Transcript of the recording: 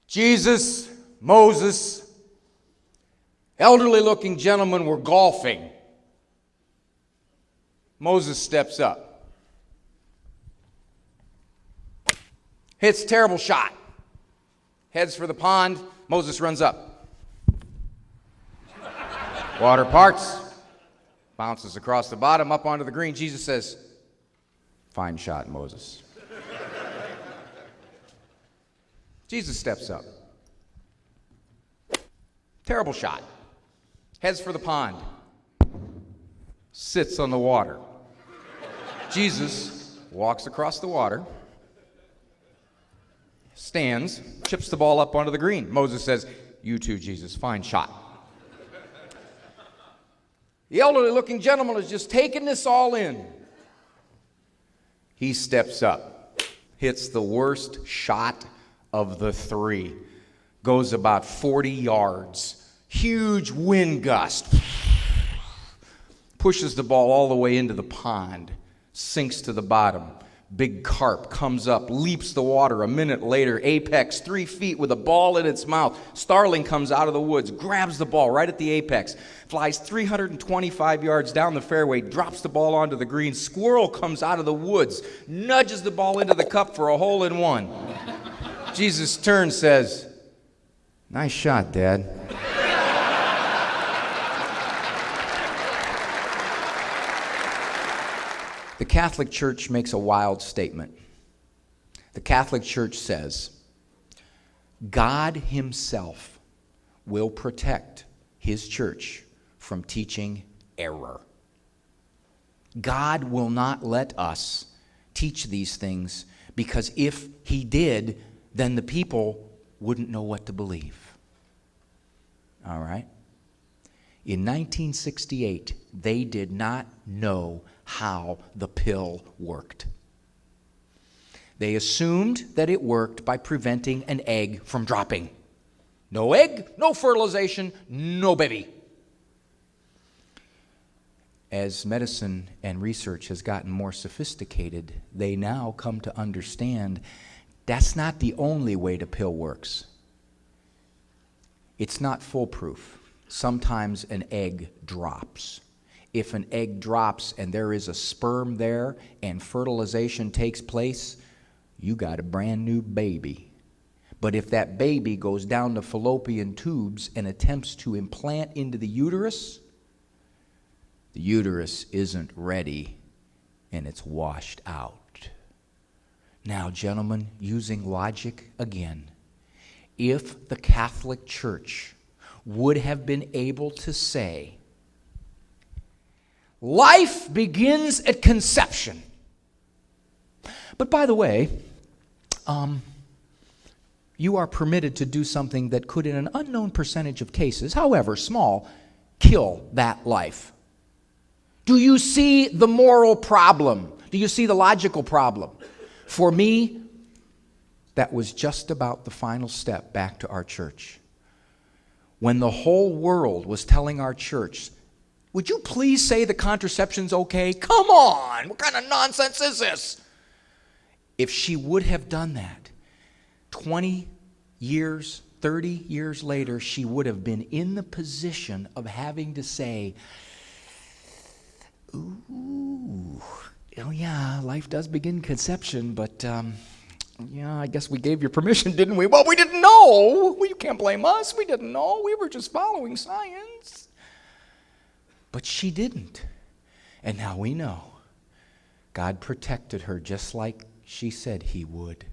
Jesus, Moses, elderly-looking gentlemen were golfing. Moses steps up. Hits a terrible shot. Heads for the pond. Moses runs up. Water parts. Bounces across the bottom, up onto the green. Jesus says, "Fine shot, Moses." Jesus steps up. Terrible shot. Heads for the pond. Sits on the water. Jesus walks across the water. Stands, chips the ball up onto the green. Moses says, "You too, Jesus, fine shot." The elderly-looking gentleman is just taking this all in. He steps up, hits the worst shot of the three. Goes about 40 yards. Huge wind gust. Pushes the ball all the way into the pond. Sinks to the bottom. Big carp comes up, leaps the water. A minute later, apex 3 feet with a ball in its mouth. Starling comes out of the woods, grabs the ball right at the apex, flies 325 yards down the fairway, drops the ball onto the green. Squirrel comes out of the woods, nudges the ball into the cup for a hole-in-one. Jesus turns, says, "Nice shot, Dad." The Catholic Church makes a wild statement. The Catholic Church says, God Himself will protect His church from teaching error. God will not let us teach these things, because if He did, then the people wouldn't know what to believe. All right? In 1968, they did not know how the pill worked. They assumed that it worked by preventing an egg from dropping. No egg, no fertilization, no baby. As medicine and research has gotten more sophisticated, they now come to understand that's not the only way the pill works. It's not foolproof. Sometimes an egg drops. If an egg drops and there is a sperm there and fertilization takes place, you got a brand new baby. But if that baby goes down the fallopian tubes and attempts to implant into the uterus isn't ready and it's washed out. Now, gentlemen, using logic again, if the Catholic Church would have been able to say, life begins at conception. But by the way, you are permitted to do something that could, in an unknown percentage of cases, however small, kill that life. Do you see the moral problem? Do you see the logical problem? For me, that was just about the final step back to our church. When the whole world was telling our church, would you please say the contraception's okay? Come on, what kind of nonsense is this? If she would have done that, 20 years, 30 years later, she would have been in the position of having to say, ooh, oh yeah, life does begin conception, but yeah, I guess we gave you permission, didn't we? Well, we didn't know. Well, you can't blame us. We didn't know. We were just following science. But she didn't. And now we know. God protected her just like she said He would.